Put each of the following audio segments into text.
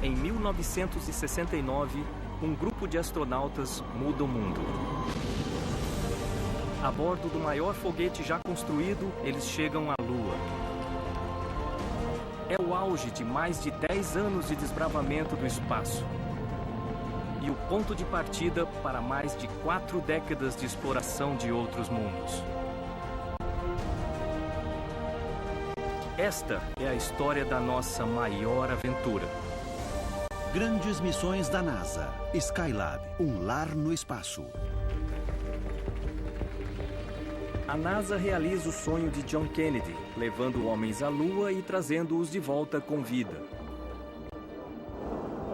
Em 1969, um grupo de astronautas muda o mundo. A bordo do maior foguete já construído, eles chegam à Lua. É o auge de mais de 10 anos de desbravamento do espaço. E o ponto de partida para mais de 4 décadas de exploração de outros mundos. Esta é a história da nossa maior aventura. Grandes missões da NASA. Skylab, um lar no espaço. A NASA realiza o sonho de John Kennedy, levando homens à Lua e trazendo-os de volta com vida.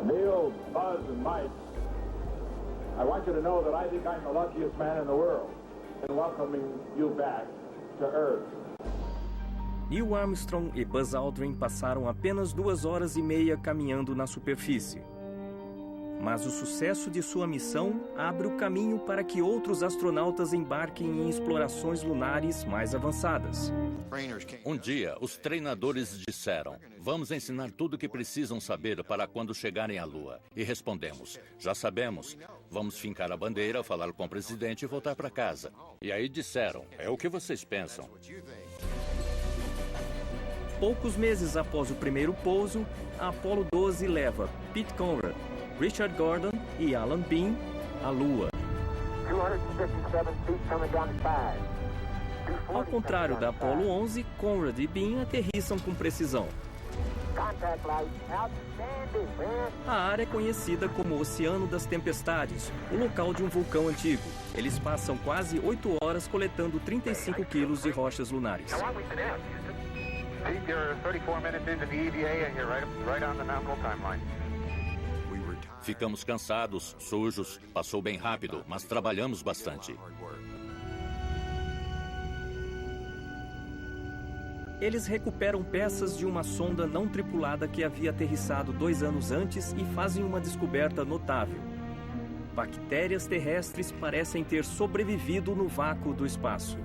Neil, Buzz and Mike, I want you to know that I think I'm the luckiest man in the world in welcoming you back to Earth. Neil Armstrong e Buzz Aldrin passaram apenas 2 horas e meia caminhando na superfície. Mas o sucesso de sua missão abre o caminho para que outros astronautas embarquem em explorações lunares mais avançadas. Um dia, os treinadores disseram: vamos ensinar tudo o que precisam saber para quando chegarem à Lua. E respondemos: já sabemos. Vamos fincar a bandeira, falar com o presidente e voltar para casa. E aí disseram: é o que vocês pensam. Poucos meses após o primeiro pouso, a Apollo 12 leva Pete Conrad, Richard Gordon e Alan Bean à Lua. Ao contrário da Apollo 11, Conrad e Bean aterrissam com precisão. A área é conhecida como Oceano das Tempestades, o local de um vulcão antigo. Eles passam quase 8 horas coletando 35 quilos de rochas lunares. Ficamos cansados, sujos, passou bem rápido, mas trabalhamos bastante. Eles recuperam peças de uma sonda não tripulada que havia aterrissado 2 anos antes e fazem uma descoberta notável. Bactérias terrestres parecem ter sobrevivido no vácuo do espaço.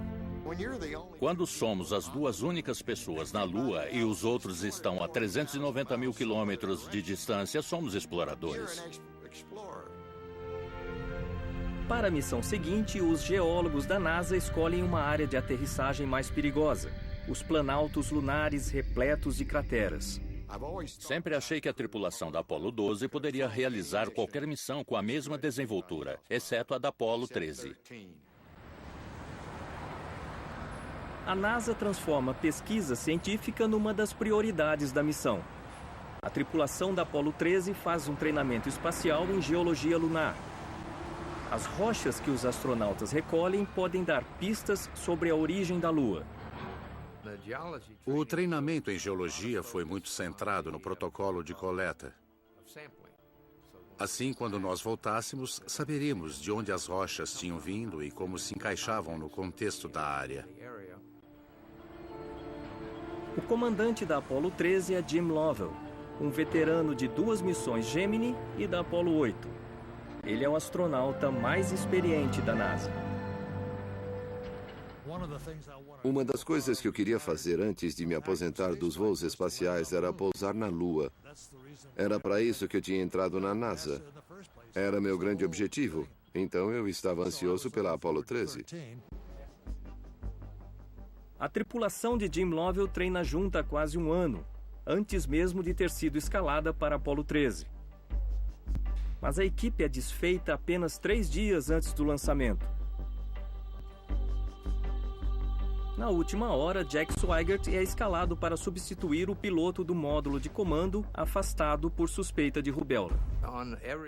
Quando somos as 2 únicas pessoas na Lua e os outros estão a 390 mil quilômetros de distância, somos exploradores. Para a missão seguinte, os geólogos da NASA escolhem uma área de aterrissagem mais perigosa: os planaltos lunares repletos de crateras. Sempre achei que a tripulação da Apollo 12 poderia realizar qualquer missão com a mesma desenvoltura, exceto a da Apollo 13. A NASA transforma a pesquisa científica numa das prioridades da missão. A tripulação da Apollo 13 faz um treinamento espacial em geologia lunar. As rochas que os astronautas recolhem podem dar pistas sobre a origem da Lua. O treinamento em geologia foi muito centrado no protocolo de coleta. Assim, quando nós voltássemos, saberíamos de onde as rochas tinham vindo e como se encaixavam no contexto da área. O comandante da Apollo 13 é Jim Lovell, um veterano de 2 missões Gemini e da Apollo 8. Ele é o astronauta mais experiente da NASA. Uma das coisas que eu queria fazer antes de me aposentar dos voos espaciais era pousar na Lua. Era para isso que eu tinha entrado na NASA. Era meu grande objetivo. Então eu estava ansioso pela Apollo 13. A tripulação de Jim Lovell treina junto há quase 1 ano, antes mesmo de ter sido escalada para a Apollo 13. Mas a equipe é desfeita apenas 3 dias antes do lançamento. Na última hora, Jack Swigert é escalado para substituir o piloto do módulo de comando afastado por suspeita de rubéola.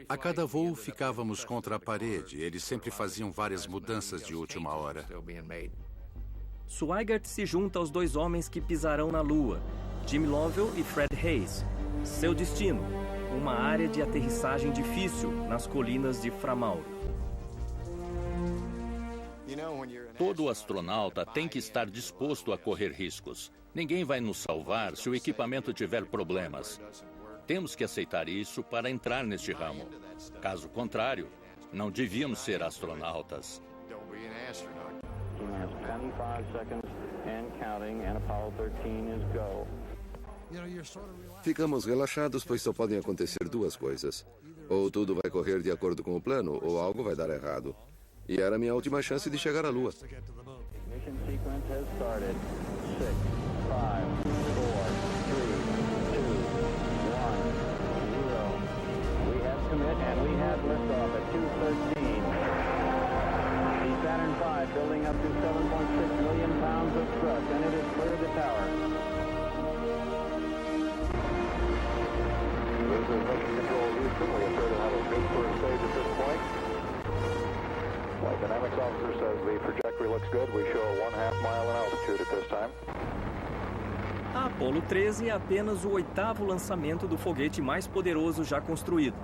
A cada voo ficávamos contra a parede. Eles sempre faziam várias mudanças de última hora. Swigert se junta aos 2 homens que pisarão na Lua, Jim Lovell e Fred Haise. Seu destino, uma área de aterrissagem difícil nas colinas de Framauro. Todo astronauta tem que estar disposto a correr riscos. Ninguém vai nos salvar se o equipamento tiver problemas. Temos que aceitar isso para entrar neste ramo. Caso contrário, não devíamos ser astronautas. 25 seconds and counting, and Apollo 13 is go. Ficamos relaxados, pois só podem acontecer duas coisas. Ou tudo vai correr de acordo com o plano, ou algo vai dar errado. E era a minha última chance de chegar à Lua. Ignition sequence has started. 6, 5, 4, 3, 2, 1, 0. We have commit and we have liftoff at 2:13. The Saturn V building up to 7.6 million pounds of thrust, and it has cleared the tower. This is Mission Control Houston. We appear to have a good first stage at this point. Flight Dynamics Officer says the trajectory looks good. We show a 1/2 mile in altitude at this time. A Apollo 13 é apenas o 8º lançamento do foguete mais poderoso já construído.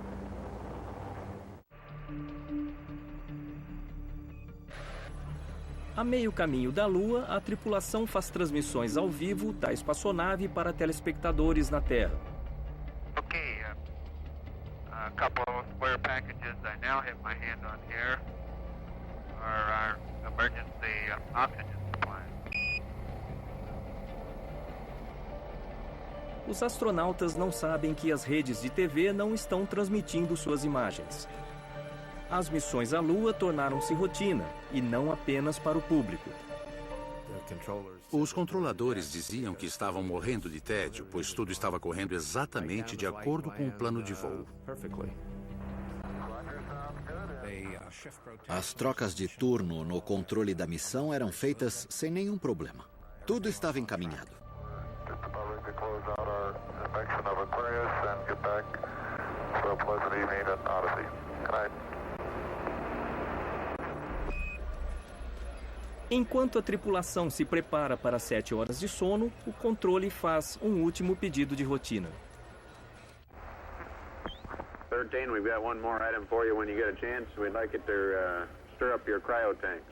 A meio caminho da Lua, a tripulação faz transmissões ao vivo da espaçonave para telespectadores na Terra. Okay, a couple of square packages I now have my hand on here are our emergency oxygen supplies. Os astronautas não sabem que as redes de TV não estão transmitindo suas imagens. As missões à Lua tornaram-se rotina, e não apenas para o público. Os controladores diziam que estavam morrendo de tédio, pois tudo estava correndo exatamente de acordo com o plano de voo. As trocas de turno no controle da missão eram feitas sem nenhum problema. Tudo estava encaminhado. Enquanto a tripulação se prepara para 7 horas de sono, o controle faz um último pedido de rotina. 13, we've got one more item for you when you get a chance. We'd like it to stir up your cryo tanks.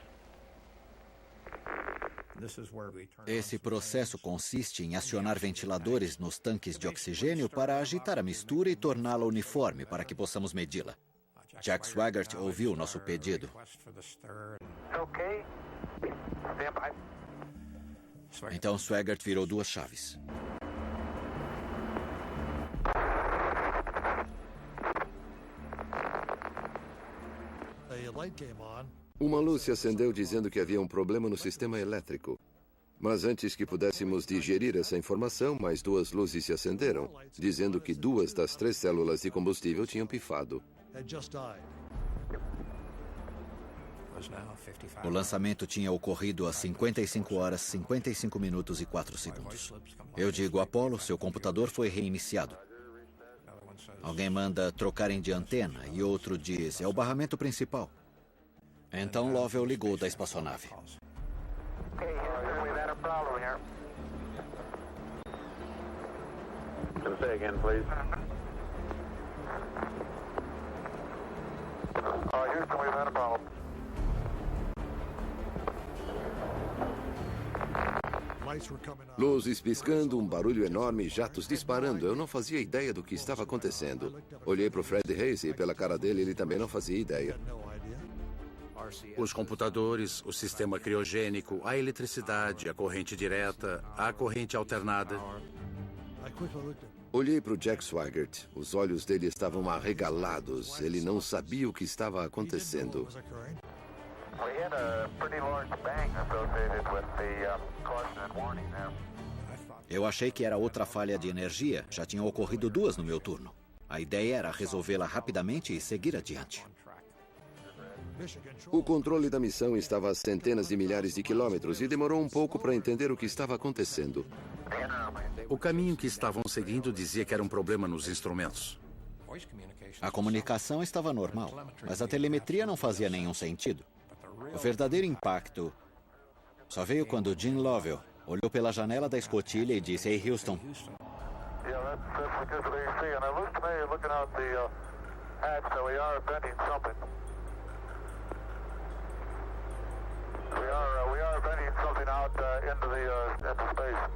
Esse processo consiste em acionar ventiladores nos tanques de oxigênio para agitar a mistura e torná-la uniforme para que possamos medi-la. Jack Swigert ouviu nosso pedido. Okay. Stand by. Então Swigert virou 2 chaves. Uma luz se acendeu dizendo que havia um problema no sistema elétrico. Mas antes que pudéssemos digerir essa informação, mais 2 luzes se acenderam, dizendo que 2 das 3 células de combustível tinham pifado. O lançamento tinha ocorrido às 55 horas, 55 minutos e 4 segundos. Eu digo, Apollo, seu computador foi reiniciado. Alguém manda trocarem de antena e outro diz, é o barramento principal. Então Lovell ligou da espaçonave. Okay, Houston, we've had a problem here. Can I say again, please? Houston, we've had a problem. Luzes piscando, um barulho enorme e jatos disparando. Eu não fazia ideia do que estava acontecendo. Olhei para o Fred Hayes e pela cara dele ele também não fazia ideia. Os computadores, o sistema criogênico, a eletricidade, a corrente direta, a corrente alternada. Olhei para o Jack Swigert. Os olhos dele estavam arregalados. Ele não sabia o que estava acontecendo. We had a pretty large bang associated with the caution and warning there. Eu achei que era outra falha de energia. Já tinham ocorrido 2 no meu turno. A ideia era resolvê-la rapidamente e seguir adiante. O controle da missão estava a centenas de milhares de quilômetros e demorou um pouco para entender o que estava acontecendo. O caminho que estavam seguindo dizia que era um problema nos instrumentos. A comunicação estava normal, mas a telemetria não fazia nenhum sentido. O verdadeiro impacto só veio quando Jim Lovell olhou pela janela da escotilha e disse, Ei, Houston. Yeah, that's just what you see. And it looks to me, looking out the hatch, that we are venting something. We are venting something out into space.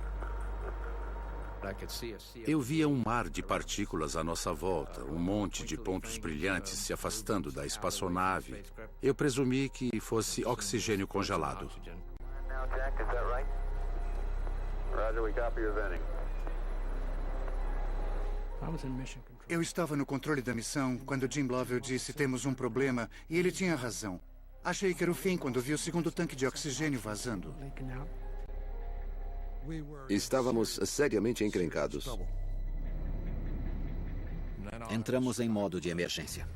Eu via um mar de partículas à nossa volta, um monte de pontos brilhantes se afastando da espaçonave. Eu presumi que fosse oxigênio congelado. Roger, we copy your venting. Eu estava no controle da missão quando Jim Lovell disse temos um problema e ele tinha razão. Achei que era o fim quando vi o segundo tanque de oxigênio vazando. Estávamos seriamente encrencados. Entramos em modo de emergência.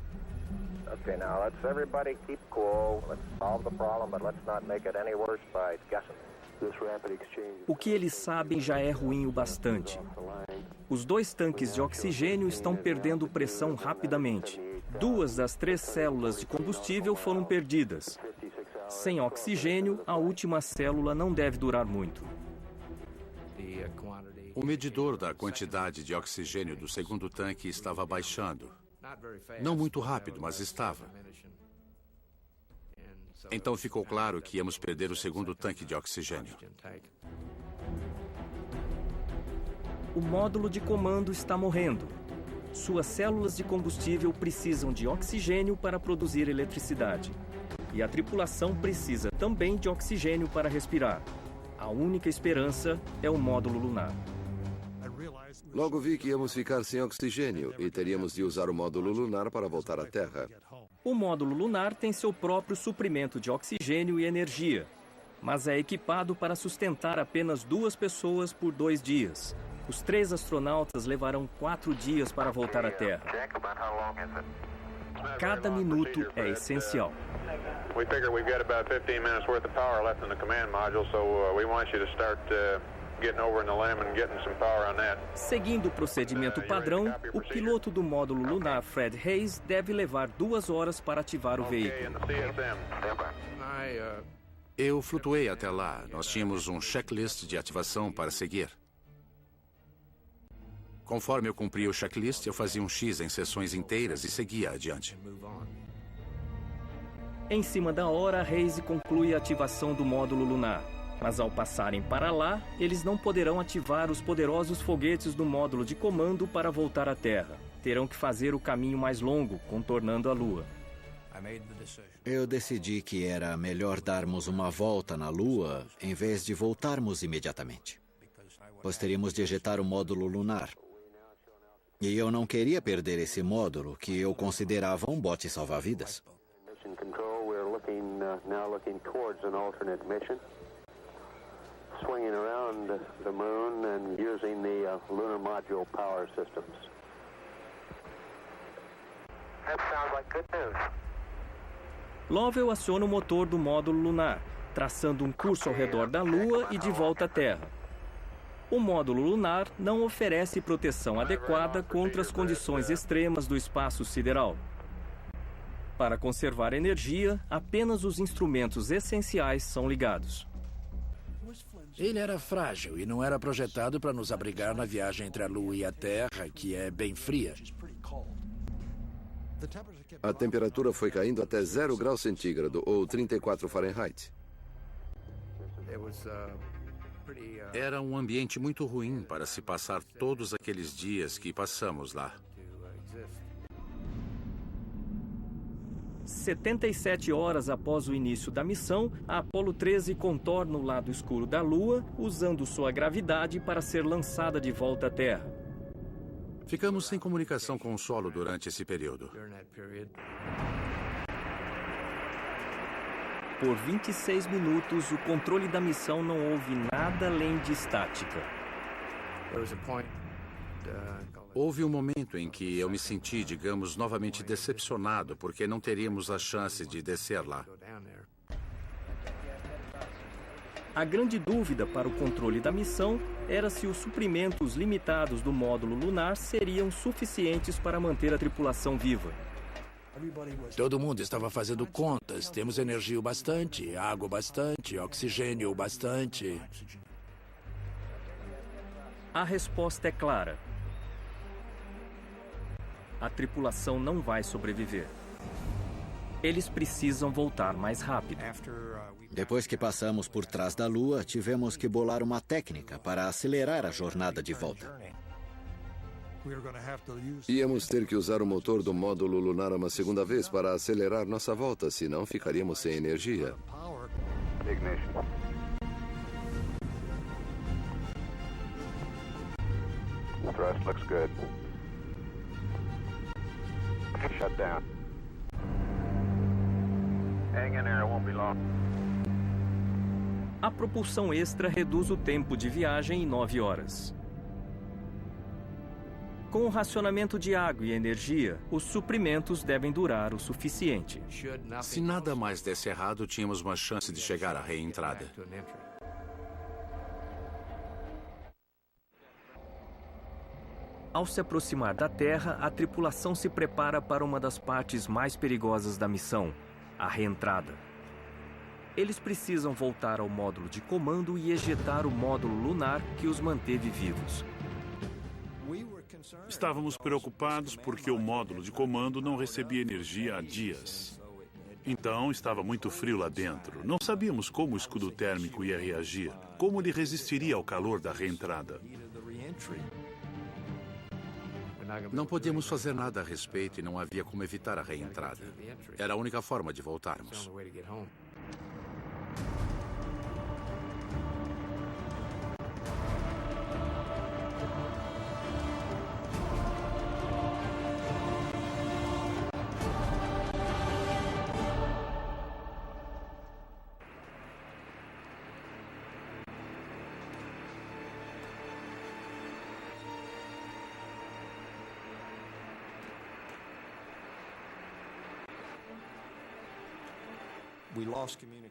Okay, now let's everybody keep cool. Let's solve the problem, but let's not make it any worse by guessing. O que eles sabem já é ruim o bastante. Os 2 tanques de oxigênio estão perdendo pressão rapidamente. 2 das 3 células de combustível foram perdidas. Sem oxigênio, a última célula não deve durar muito. O medidor da quantidade de oxigênio do segundo tanque estava baixando. Não muito rápido, mas estava. Então ficou claro que íamos perder o segundo tanque de oxigênio. O módulo de comando está morrendo. Suas células de combustível precisam de oxigênio para produzir eletricidade. E a tripulação precisa também de oxigênio para respirar. A única esperança é o módulo lunar. Logo vi que íamos ficar sem oxigênio e teríamos de usar o módulo lunar para voltar à Terra. O módulo lunar tem seu próprio suprimento de oxigênio e energia, mas é equipado para sustentar apenas 2 pessoas por 2 dias. Os 3 astronautas levarão 4 dias para voltar à Terra. Cada minuto é essencial. We figure we've got about 15 minutes worth of power left in the command module, so we want you to start getting over in the limb and getting some power on that. Seguindo o procedimento padrão, o piloto do módulo lunar, Fred Hayes, deve levar 2 horas para ativar o veículo. Eu flutuei até lá. Nós tínhamos um checklist de ativação para seguir. Conforme eu cumpria o checklist, eu fazia um X em sessões inteiras e seguia adiante. Em cima da hora, Hayes conclui a ativação do módulo lunar. Mas ao passarem para lá, eles não poderão ativar os poderosos foguetes do módulo de comando para voltar à Terra. Terão que fazer o caminho mais longo, contornando a Lua. Eu decidi que era melhor darmos uma volta na Lua em vez de voltarmos imediatamente. Pois teríamos de ejetar o módulo lunar. E eu não queria perder esse módulo, que eu considerava um bote salva-vidas. Swinging around the moon and using the lunar module power systems. That sounds like good news. Lovell aciona o motor do módulo lunar, traçando um curso ao redor da Lua e de volta à Terra. O módulo lunar não oferece proteção adequada contra as condições extremas do espaço sideral. Para conservar energia, apenas os instrumentos essenciais são ligados. Ele era frágil e não era projetado para nos abrigar na viagem entre a Lua e a Terra, que é bem fria. A temperatura foi caindo até 0 graus centígrado, ou 34 Fahrenheit. Era um ambiente muito ruim para se passar todos aqueles dias que passamos lá. 77 horas após o início da missão, a Apollo 13 contorna o lado escuro da Lua, usando sua gravidade para ser lançada de volta à Terra. Ficamos sem comunicação com o solo durante esse período. Por 26 minutos, o controle da missão não houve nada além de estática. Houve um momento em que eu me senti, digamos, novamente decepcionado, porque não teríamos a chance de descer lá. A grande dúvida para o controle da missão era se os suprimentos limitados do módulo lunar seriam suficientes para manter a tripulação viva. Todo mundo estava fazendo contas. Temos energia o bastante, água o bastante, oxigênio o bastante. A resposta é clara. A tripulação não vai sobreviver. Eles precisam voltar mais rápido. Depois que passamos por trás da Lua, tivemos que bolar uma técnica para acelerar a jornada de volta. Íamos ter que usar o motor do módulo lunar uma segunda vez para acelerar nossa volta, senão ficaríamos sem energia. Ignition. The thrust looks good. Shut down. Hang in there, it won't be long. A propulsão extra reduz o tempo de viagem em 9 horas. Com o racionamento de água e energia, os suprimentos devem durar o suficiente. Se nada mais desse errado, tínhamos uma chance de chegar à reentrada. Ao se aproximar da Terra, a tripulação se prepara para uma das partes mais perigosas da missão, a reentrada. Eles precisam voltar ao módulo de comando e ejetar o módulo lunar que os manteve vivos. Estávamos preocupados porque o módulo de comando não recebia energia há dias. Então, estava muito frio lá dentro. Não sabíamos como o escudo térmico ia reagir, como ele resistiria ao calor da reentrada. Não podíamos fazer nada a respeito e não havia como evitar a reentrada. Era a única forma de voltarmos.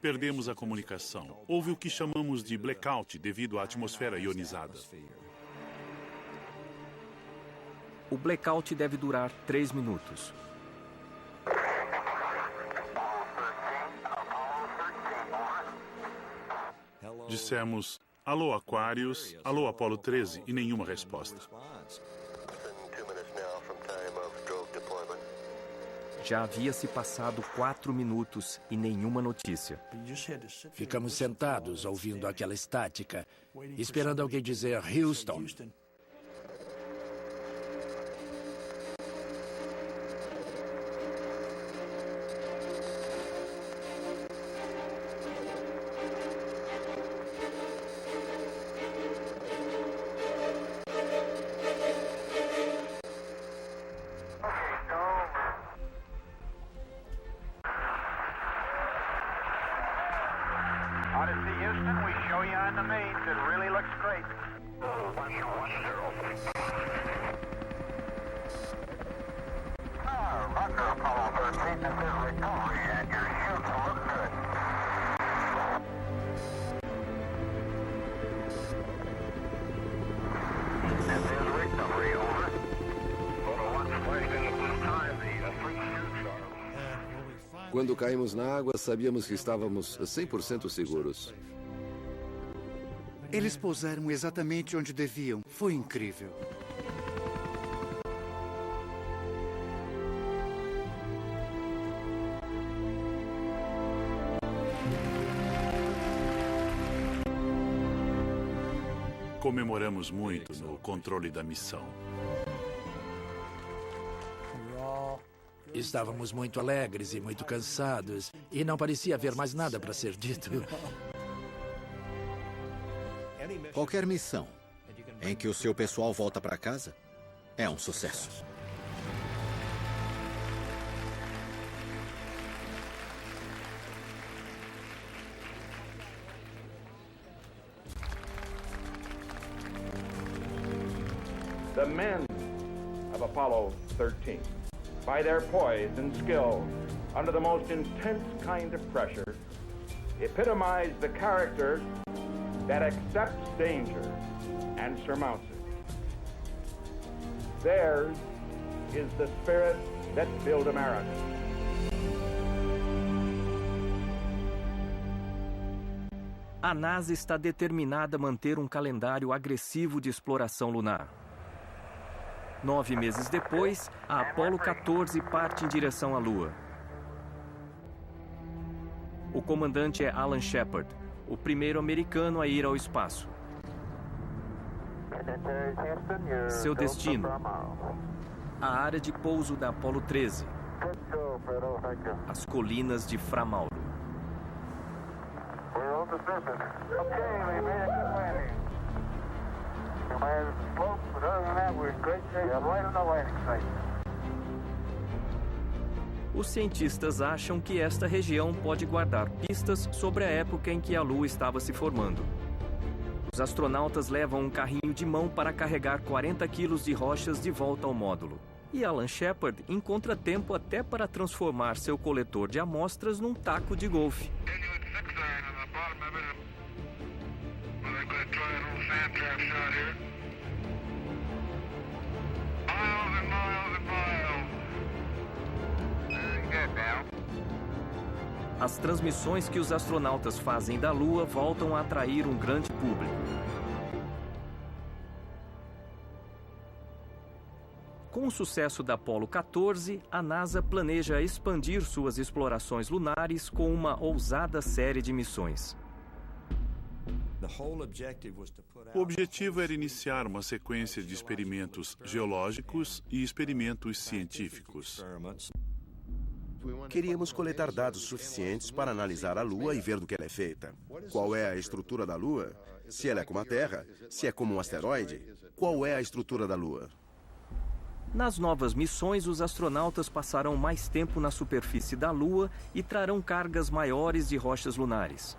Perdemos a comunicação. Houve o que chamamos de blackout devido à atmosfera ionizada. O blackout deve durar 3 minutos. Dissemos, alô Aquarius, alô Apollo 13 e nenhuma resposta. Já havia se passado 4 minutos e nenhuma notícia. Ficamos sentados ouvindo aquela estática, esperando alguém dizer Houston. Odyssey Houston, we show you on the mains. It really looks great. 1-0. Roger, Apollo 13, this is recovery, and your shields look good. This is recovery, over. Photo 1 flashing at this time, the 3 shields are... Quando caímos na água, sabíamos que estávamos 100% seguros. Eles pousaram exatamente onde deviam. Foi incrível. Comemoramos muito no controle da missão. Estávamos muito alegres e muito cansados, e não parecia haver mais nada para ser dito. Qualquer missão em que o seu pessoal volta para casa é um sucesso. The men of Apollo 13, by their poise and skill under the most intense kind of pressure, epitomize the character that accepts danger and surmounts it. Theirs is the spirit that built America. A NASA está determinada a manter um calendário agressivo de exploração lunar. 9 meses depois, a Apollo 14 parte em direção à Lua. O comandante é Alan Shepard, o primeiro americano a ir ao espaço. Seu destino: a área de pouso da Apollo 13, as colinas de Framauro. Os cientistas acham que esta região pode guardar pistas sobre a época em que a Lua estava se formando. Os astronautas levam um carrinho de mão para carregar 40 quilos de rochas de volta ao módulo. E Alan Shepard encontra tempo até para transformar seu coletor de amostras num taco de golfe. As transmissões que os astronautas fazem da Lua voltam a atrair um grande público. Com o sucesso da Apollo 14, a NASA planeja expandir suas explorações lunares com uma ousada série de missões. O objetivo era iniciar uma sequência de experimentos geológicos e experimentos científicos. Queríamos coletar dados suficientes para analisar a Lua e ver do que ela é feita. Qual é a estrutura da Lua? Se ela é como a Terra? Se é como um asteroide? Qual é a estrutura da Lua? Nas novas missões, os astronautas passarão mais tempo na superfície da Lua e trarão cargas maiores de rochas lunares.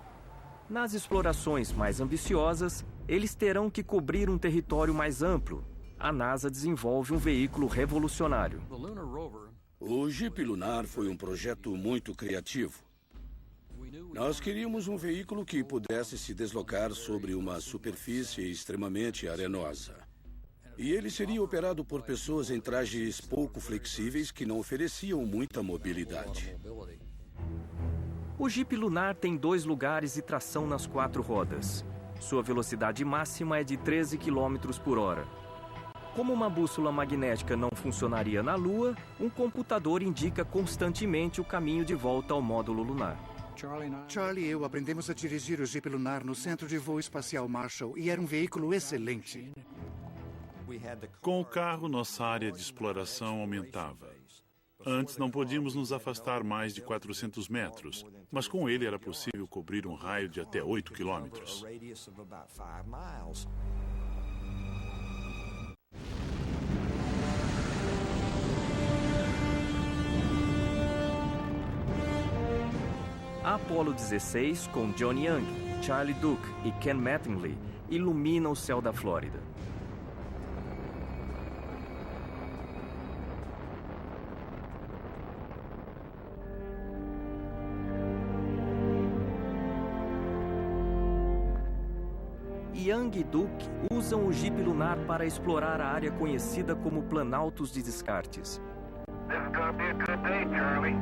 Nas explorações mais ambiciosas, eles terão que cobrir um território mais amplo. A NASA desenvolve um veículo revolucionário. O Jeep Lunar foi um projeto muito criativo. Nós queríamos um veículo que pudesse se deslocar sobre uma superfície extremamente arenosa. E ele seria operado por pessoas em trajes pouco flexíveis que não ofereciam muita mobilidade. O Jeep Lunar tem 2 lugares e tração nas 4 rodas. Sua velocidade máxima é de 13 km por hora. Como uma bússola magnética não funcionaria na Lua, um computador indica constantemente o caminho de volta ao módulo lunar. Charlie e eu aprendemos a dirigir o Jeep Lunar no Centro de Voo Espacial Marshall e era um veículo excelente. Com o carro, nossa área de exploração aumentava. Antes não podíamos nos afastar mais de 400 metros, mas com ele era possível cobrir um raio de até 8 quilômetros. A Apollo 16, com John Young, Charlie Duke e Ken Mattingly, ilumina o céu da Flórida. Young e Duke usam o Jeep Lunar para explorar a área conhecida como Planaltos de Descartes. This is gonna be a good day, Charlie.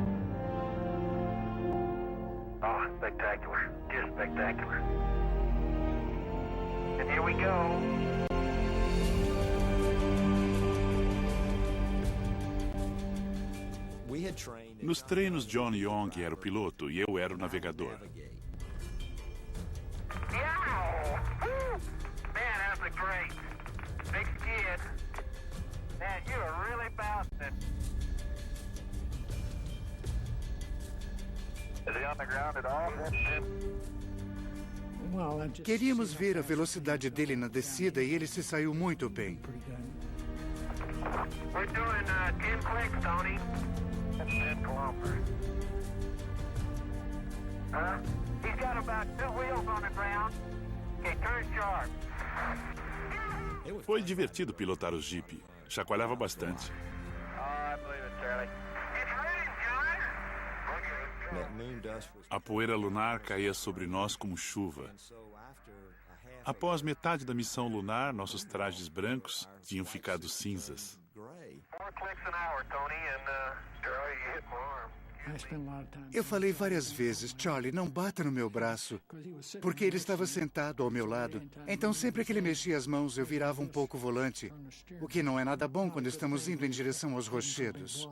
Oh, spectacular. Just spectacular. And here we go. Nos treinos, John Young era o piloto e eu era o navegador. Man, that's a great big skid. Man, you are really bouncing. Is he on the ground at all? Queríamos ver a velocidade dele na descida e ele se saiu muito bem. We're doing 10 clicks, Tony. That's 10 kilometers. He's got about 2 wheels on the ground. Okay, turn sharp. Foi divertido pilotar o Jeep. Chacoalhava bastante. I believe it, Charlie. It's raining, John. A poeira lunar caía sobre nós como chuva. Após metade da missão lunar, nossos trajes brancos tinham ficado cinzas. 4 clicks an hour, Tony, and Charlie, you hit my arm. Eu falei várias vezes, Charlie, não bata no meu braço, porque ele estava sentado ao meu lado. Então, sempre que ele mexia as mãos, eu virava um pouco o volante, o que não é nada bom quando estamos indo em direção aos rochedos.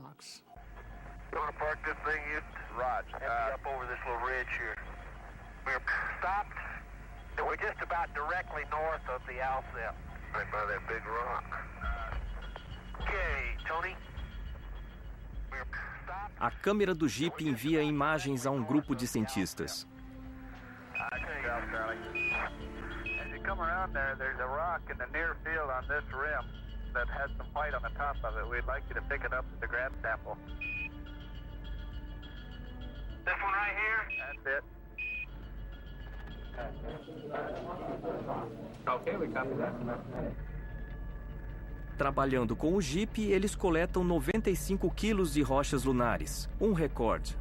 You want to park this thing, Houston? Roger. Up over this little ridge here. We're stopped. We're just about directly north of the outset. Right by that big rock. Okay, Tony. A câmera do Jeep envia imagens a um grupo de cientistas. As you come around there, there's a rock in the near field on this rim that has some white on the top of it. We'd like you to pick it up at the grad sample. This one right here? That's it. Okay, we copy that. Trabalhando com o Jeep, eles coletam 95 quilos de rochas lunares, um recorde.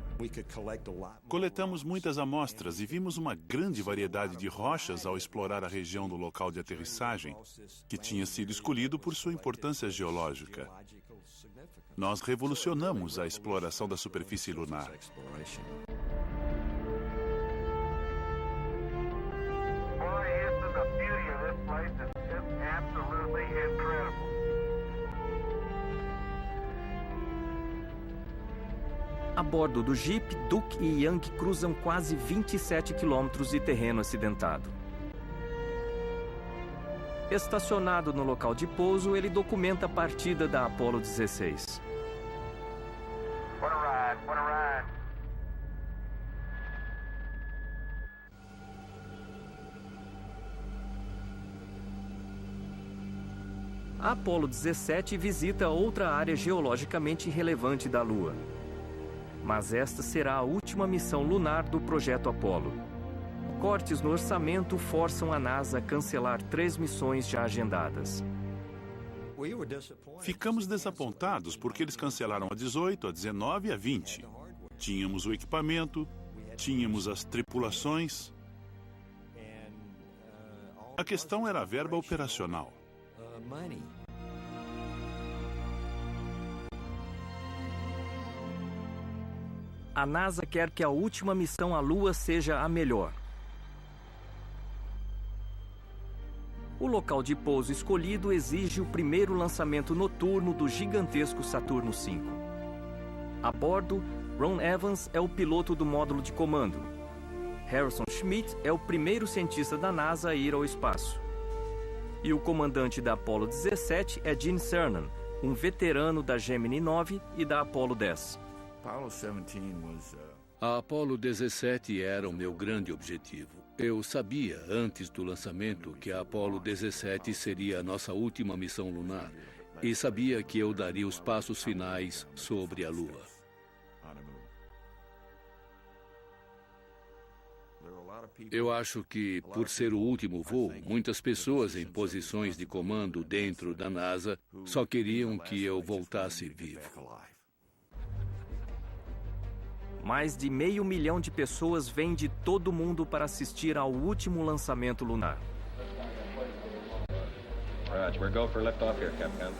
Coletamos muitas amostras e vimos uma grande variedade de rochas ao explorar a região do local de aterrissagem, que tinha sido escolhido por sua importância geológica. Nós revolucionamos a exploração da superfície lunar. A bordo do Jeep, Duke e Young cruzam quase 27 quilômetros de terreno acidentado. Estacionado no local de pouso, ele documenta a partida da Apollo 16. What a ride, what a ride. A Apollo 17 visita outra área geologicamente relevante da Lua. Mas esta será a última missão lunar do projeto Apollo. Cortes no orçamento forçam a NASA a cancelar 3 missões já agendadas. Ficamos desapontados porque eles cancelaram a 18, a 19 e a 20. Tínhamos o equipamento, tínhamos as tripulações. A questão era a verba operacional. A NASA quer que a última missão à Lua seja a melhor. O local de pouso escolhido exige o primeiro lançamento noturno do gigantesco Saturno V. A bordo, Ron Evans é o piloto do módulo de comando. Harrison Schmitt é o primeiro cientista da NASA a ir ao espaço. E o comandante da Apollo 17 é Gene Cernan, um veterano da Gemini 9 e da Apollo 10. A Apollo 17 era o meu grande objetivo. Eu sabia, antes do lançamento, que a Apollo 17 seria a nossa última missão lunar. E sabia que eu daria os passos finais sobre a Lua. Eu acho que, por ser o último voo, muitas pessoas em posições de comando dentro da NASA só queriam que eu voltasse vivo. Mais de 500 mil de pessoas vêm de todo o mundo para assistir ao último lançamento lunar. Roger, we're go for liftoff here, Captain.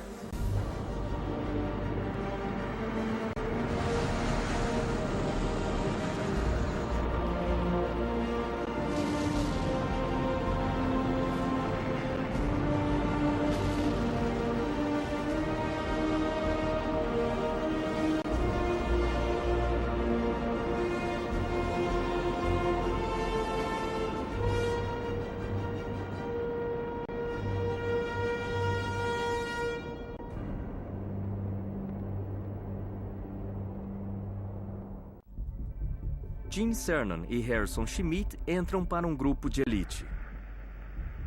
Gene Cernan e Harrison Schmitt entram para um grupo de elite.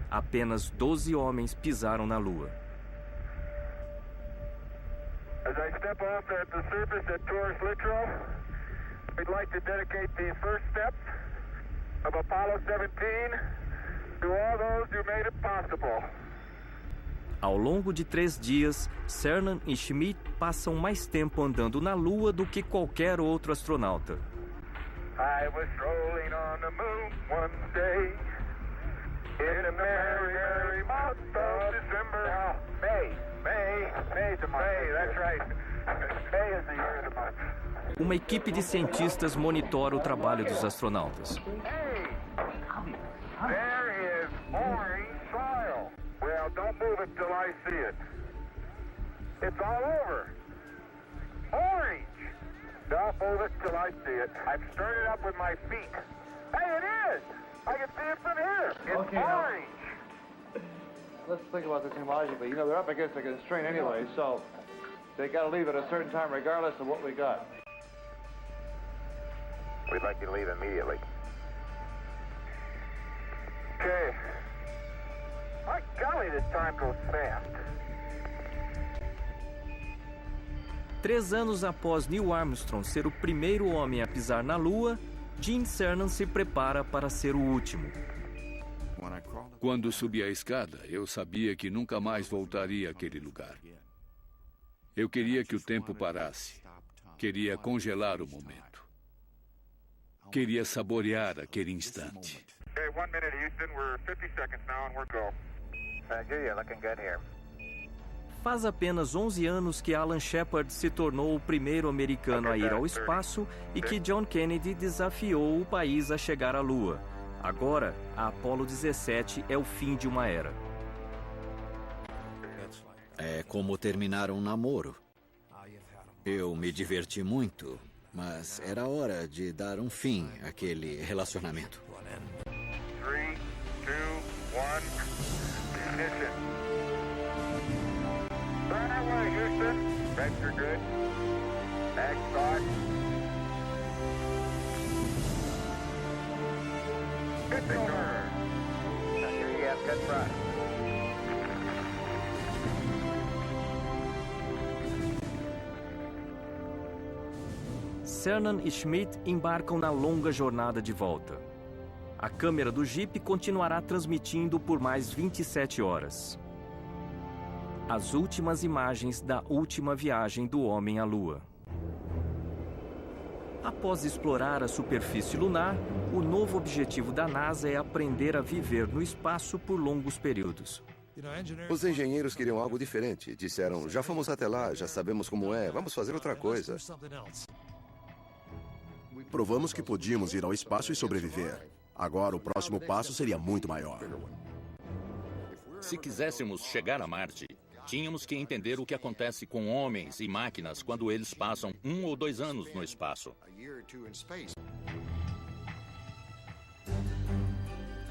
Apenas 12 homens pisaram na Lua. As I step off at the surface at Taurus Littrow, we'd like to dedicate the first steps of Apollo 17 to all those who made it possible. Ao longo de 3 dias, Cernan e Schmitt passam mais tempo andando na Lua do que qualquer outro astronauta. I was strolling on the moon one day in the merry, merry month of December. May's the month. May, that's right. May is the year of the month. Uma equipe de cientistas monitora o trabalho dos astronautas. Hey, there is orange soil. Well, don't move it till I see it. It's all over. Orange. Don't move it till I see it. I've stirred it up with my feet. Hey, it is! I can see it from here. It's orange. Let's think about this thing logically. You know, they're up against a constraint anyway, so they got to leave at a certain time regardless of what we got. We'd like you to leave immediately. Okay. My golly, this time goes fast. 3 anos após Neil Armstrong ser o primeiro homem a pisar na Lua, Gene Cernan se prepara para ser o último. Quando subi a escada, eu sabia que nunca mais voltaria àquele lugar. Eu queria que o tempo parasse. Queria congelar o momento. Queria saborear aquele instante. Okay, 1 minute, Houston. We're 50 seconds now and we're go. You're looking good here. Faz apenas 11 anos que Alan Shepard se tornou o primeiro americano a ir ao espaço e que John Kennedy desafiou o país a chegar à Lua. Agora, a Apollo 17 é o fim de uma era. É como terminar um namoro. Eu me diverti muito, mas era hora de dar um fim àquele relacionamento. 3, 2, 1, ignition. Burn away, Houston. Vector good. Mag start. Good over. Here you have good front. Cernan e Schmidt embarcam na longa jornada de volta. A câmera do Jeep continuará transmitindo por mais 27 horas. As últimas imagens da última viagem do homem à Lua. Após explorar a superfície lunar, o novo objetivo da NASA é aprender a viver no espaço por longos períodos. Os engenheiros queriam algo diferente. Disseram, já fomos até lá, já sabemos como é, vamos fazer outra coisa. Provamos que podíamos ir ao espaço e sobreviver. Agora o próximo passo seria muito maior. Se quiséssemos chegar a Marte, tínhamos que entender o que acontece com homens e máquinas quando eles passam 1 ou 2 anos no espaço.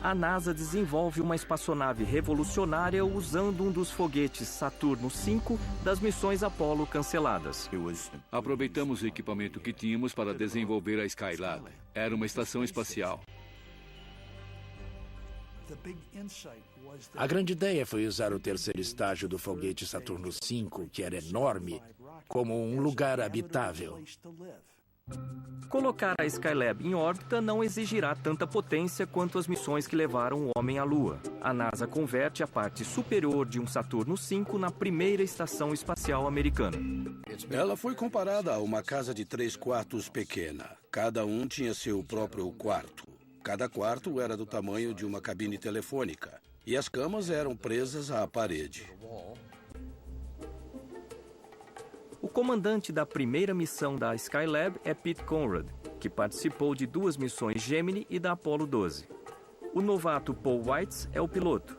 A NASA desenvolve uma espaçonave revolucionária usando um dos foguetes Saturno V das missões Apollo canceladas. Aproveitamos o equipamento que tínhamos para desenvolver a Skylab. Era uma estação espacial. A grande ideia foi usar o terceiro estágio do foguete Saturno V, que era enorme, como um lugar habitável. Colocar a Skylab em órbita não exigirá tanta potência quanto as missões que levaram o homem à Lua. A NASA converte a parte superior de um Saturno V na primeira estação espacial americana. Ela foi comparada a uma casa de 3 quartos pequena. Cada um tinha seu próprio quarto. Cada quarto era do tamanho de uma cabine telefônica. E as camas eram presas à parede. O comandante da primeira missão da Skylab é Pete Conrad, que participou de 2 missões Gemini e da Apollo 12. O novato Paul Weitz é o piloto.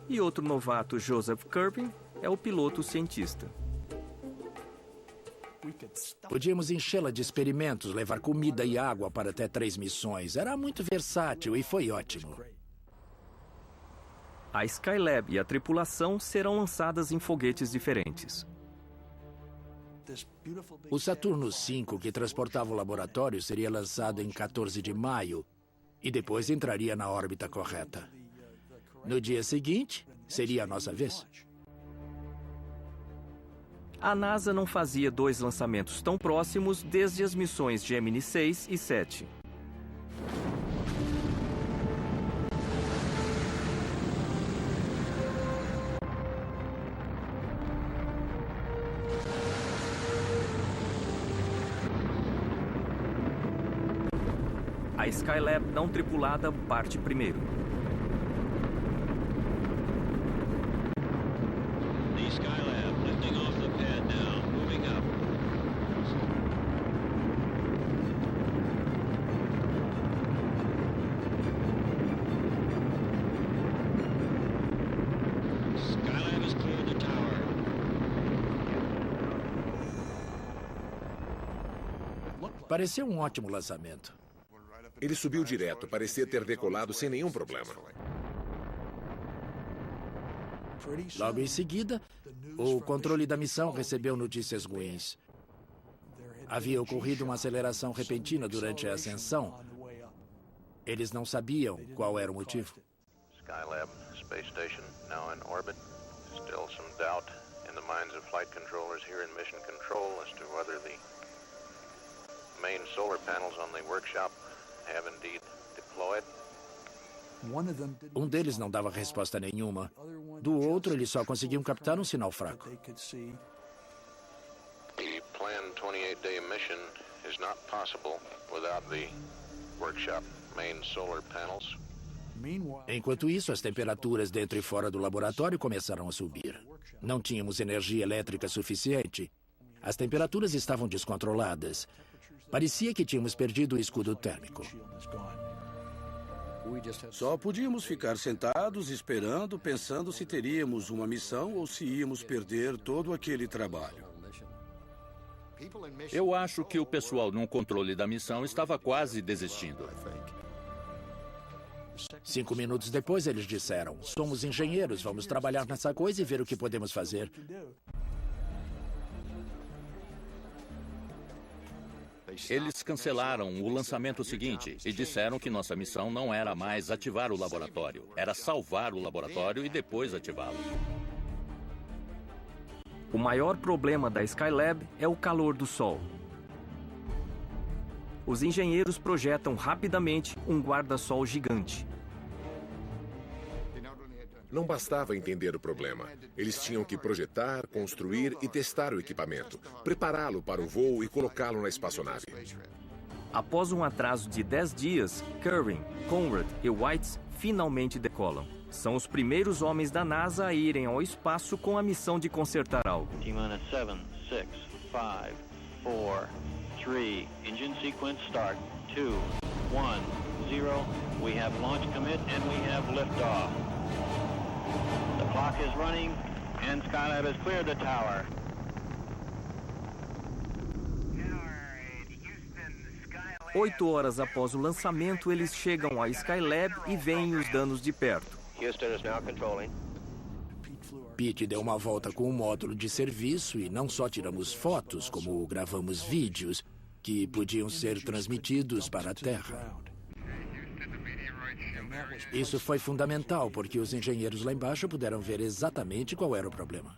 E outro novato, Joseph Kirby, é o piloto cientista. Podíamos enchê-la de experimentos, levar comida e água para até 3 missões. Era muito versátil e foi ótimo. A Skylab e a tripulação serão lançadas em foguetes diferentes. O Saturno V, que transportava o laboratório, seria lançado em 14 de maio e depois entraria na órbita correta. No dia seguinte, seria a nossa vez. A NASA não fazia 2 lançamentos tão próximos desde as missões Gemini 6 e 7. A Skylab não tripulada parte primeiro. The Skylab lifting off the pad now, moving up. Skylab has cleared the tower. Pareceu um ótimo lançamento. Ele subiu direto, parecia ter decolado sem nenhum problema. Logo em seguida, o controle da missão recebeu notícias ruins. Havia ocorrido uma aceleração repentina durante a ascensão. Eles não sabiam qual era o motivo. Skylab space station now in orbit. Still some doubt in in the minds of flight controllers here in Mission Control as to whether the main solar panels on the workshop have indeed deployed. Um deles não dava resposta nenhuma. Do outro, eles só conseguiam captar um sinal fraco. The planned 28-day mission is not possible without the workshop main solar panels. Enquanto isso, as temperaturas dentro e fora do laboratório começaram a subir. Não tínhamos energia elétrica suficiente. As temperaturas estavam descontroladas. Parecia que tínhamos perdido o escudo térmico. Só podíamos ficar sentados, esperando, pensando se teríamos uma missão ou se íamos perder todo aquele trabalho. Eu acho que o pessoal no controle da missão estava quase desistindo. 5 minutos depois, eles disseram: somos engenheiros, vamos trabalhar nessa coisa e ver o que podemos fazer. Eles cancelaram o lançamento seguinte e disseram que nossa missão não era mais ativar o laboratório, era salvar o laboratório e depois ativá-lo. O maior problema da Skylab é o calor do Sol. Os engenheiros projetam rapidamente um guarda-sol gigante. Não bastava entender o problema. Eles tinham que projetar, construir e testar o equipamento, prepará-lo para o voo e colocá-lo na espaçonave. Após um atraso de 10 dias, Curran, Conrad e Weitz finalmente decolam. São os primeiros homens da NASA a irem ao espaço com a missão de consertar algo. T-minus 7, 6, 5, 4, 3, engine sequence start, 2, 1, 0. We have launch commit and we have liftoff. The clock is running and Skylab has cleared the tower. 8 horas após o lançamento, eles chegam à Skylab e veem os danos de perto. Houston is now controlling. Pete deu uma volta com o módulo de serviço e não só tiramos fotos, como gravamos vídeos que podiam ser transmitidos para a Terra. Isso foi fundamental, porque os engenheiros lá embaixo puderam ver exatamente qual era o problema.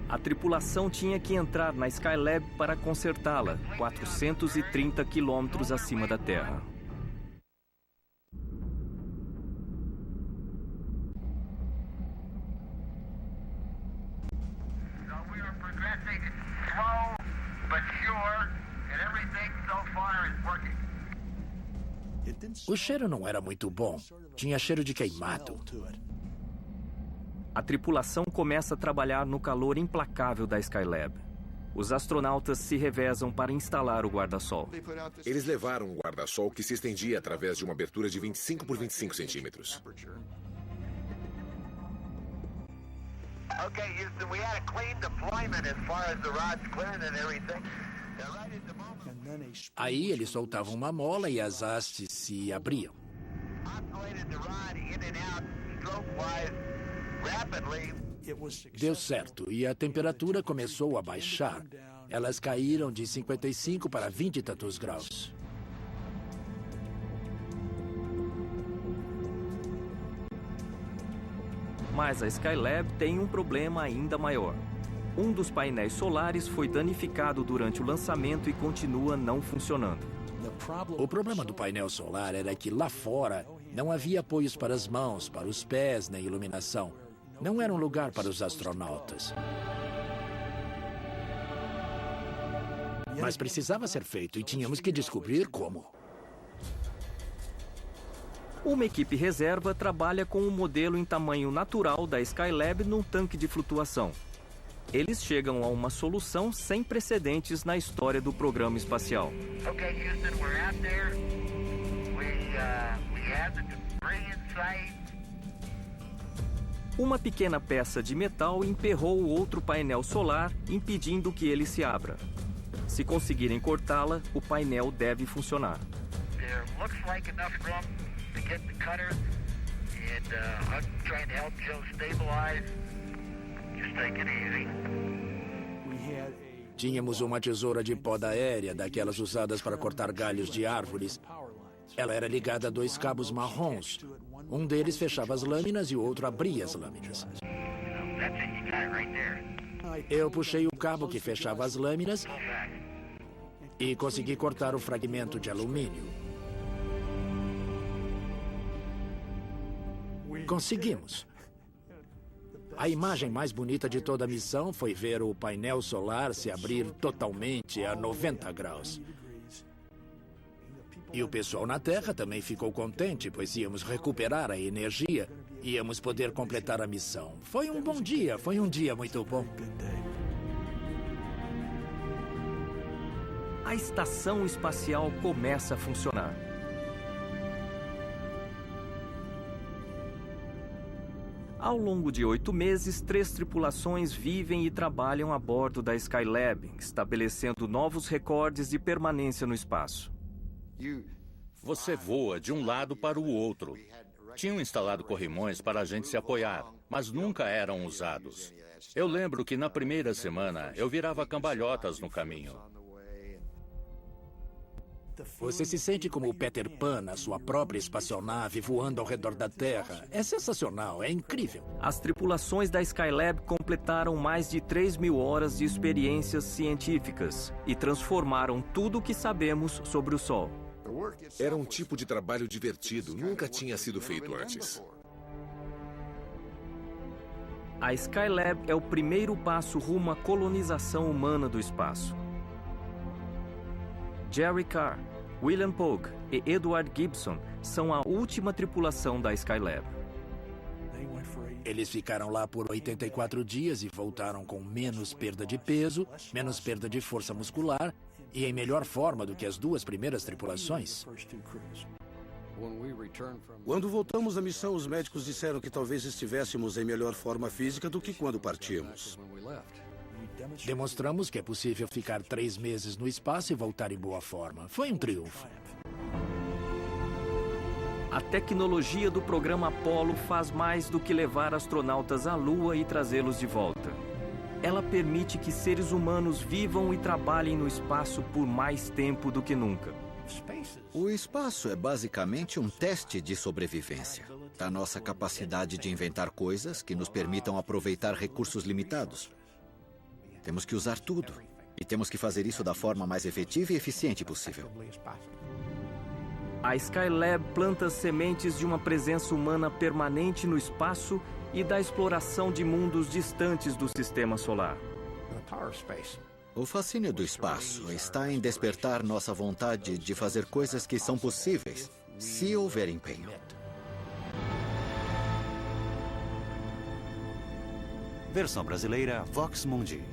A tripulação tinha que entrar na Skylab para consertá-la, 430 quilômetros acima da Terra. O cheiro não era muito bom. Tinha cheiro de queimado. A tripulação começa a trabalhar no calor implacável da Skylab. Os astronautas se revezam para instalar o guarda-sol. Eles levaram um guarda-sol que se estendia através de uma abertura de 25 por 25 centímetros. Okay, Houston, we had a clean deployment as far as the rods clearing and everything. Aí eles soltavam uma mola e as hastes se abriam. Deu certo e a temperatura começou a baixar. Elas caíram de 55 para 20 e tantos graus. Mas a Skylab tem um problema ainda maior. Um dos painéis solares foi danificado durante o lançamento e continua não funcionando. O problema do painel solar era que lá fora não havia apoios para as mãos, para os pés, nem iluminação. Não era um lugar para os astronautas. Mas precisava ser feito e tínhamos que descobrir como. Uma equipe reserva trabalha com um modelo em tamanho natural da Skylab num tanque de flutuação. Eles chegam a uma solução sem precedentes na história do programa espacial. Okay, Houston, we're out there. We have the debris in sight. Uma pequena peça de metal emperrou o outro painel solar, impedindo que ele se abra. Se conseguirem cortá-la, o painel deve funcionar. There looks like enough room to get the cutter, and I'm trying to help Joe stabilize. Just take it easy. Tínhamos uma tesoura de poda aérea, daquelas usadas para cortar galhos de árvores. Ela era ligada a 2 cabos marrons. Um deles fechava as lâminas e o outro abria as lâminas. Eu puxei o cabo que fechava as lâminas e consegui cortar o fragmento de alumínio. Conseguimos. A imagem mais bonita de toda a missão foi ver o painel solar se abrir totalmente a 90 graus. E o pessoal na Terra também ficou contente, pois íamos recuperar a energia, íamos poder completar a missão. Foi um bom dia, foi um dia muito bom. A estação espacial começa a funcionar. Ao longo de 8 meses, 3 tripulações vivem e trabalham a bordo da Skylab, estabelecendo novos recordes de permanência no espaço. Você voa de um lado para o outro. Tinham instalado corrimões para a gente se apoiar, mas nunca eram usados. Eu lembro que na primeira semana eu virava cambalhotas no caminho. Você se sente como o Peter Pan na sua própria espaçonave voando ao redor da Terra. É sensacional, é incrível. As tripulações da Skylab completaram mais de 3.000 horas de experiências científicas e transformaram tudo o que sabemos sobre o Sol. Era um tipo de trabalho divertido, nunca tinha sido feito antes. A Skylab é o primeiro passo rumo à colonização humana do espaço. Jerry Carr, William Pogue e Edward Gibson são a última tripulação da Skylab. Eles ficaram lá por 84 dias e voltaram com menos perda de peso, menos perda de força muscular e em melhor forma do que as 2 primeiras tripulações. Quando voltamos da missão, os médicos disseram que talvez estivéssemos em melhor forma física do que quando partimos. Demonstramos que é possível ficar 3 meses no espaço e voltar em boa forma. Foi um triunfo. A tecnologia do programa Apollo faz mais do que levar astronautas à Lua e trazê-los de volta. Ela permite que seres humanos vivam e trabalhem no espaço por mais tempo do que nunca. O espaço é basicamente um teste de sobrevivência, da nossa capacidade de inventar coisas que nos permitam aproveitar recursos limitados. Temos que usar tudo, e temos que fazer isso da forma mais efetiva e eficiente possível. A Skylab planta sementes de uma presença humana permanente no espaço e da exploração de mundos distantes do sistema solar. O fascínio do espaço está em despertar nossa vontade de fazer coisas que são possíveis, se houver empenho. Versão brasileira Vox Mundi.